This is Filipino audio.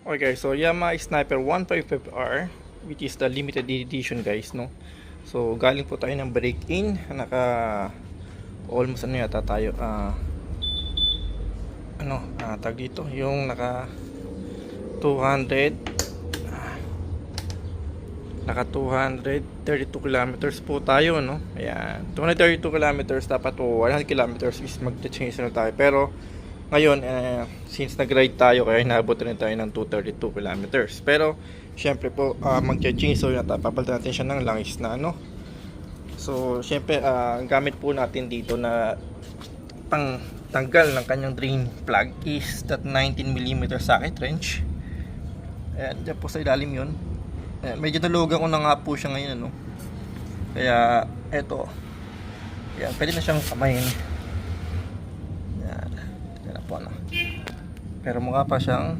Okay guys, so Yamaha Sniper 155R, which is the limited edition guys, no. So galing po tayo ng break-in, naka almost ano yata tayo, tag dito, yung naka 200 naka 232 kilometers po tayo, no. Ayan, 232 kilometers, dapat po 100 kilometers is mag-change na tayo, pero ngayon, since nag-ride tayo, kaya inaabot rin tayo ng 232 kilometers. Pero, syempre po, mag-change oil na tayo. Papalitan natin siya ng langis na ano. So, syempre, ang gamit po natin dito na pang tanggal ng kanyang drain plug is that 19mm socket wrench. Ayan, dyan po sa ilalim yun. Ayan, medyo nalugan ko na nga po siya ngayon, ano. Kaya, eto. Ayan, pwede na siyang kamayin. Po, no? Pero mukha pa siyang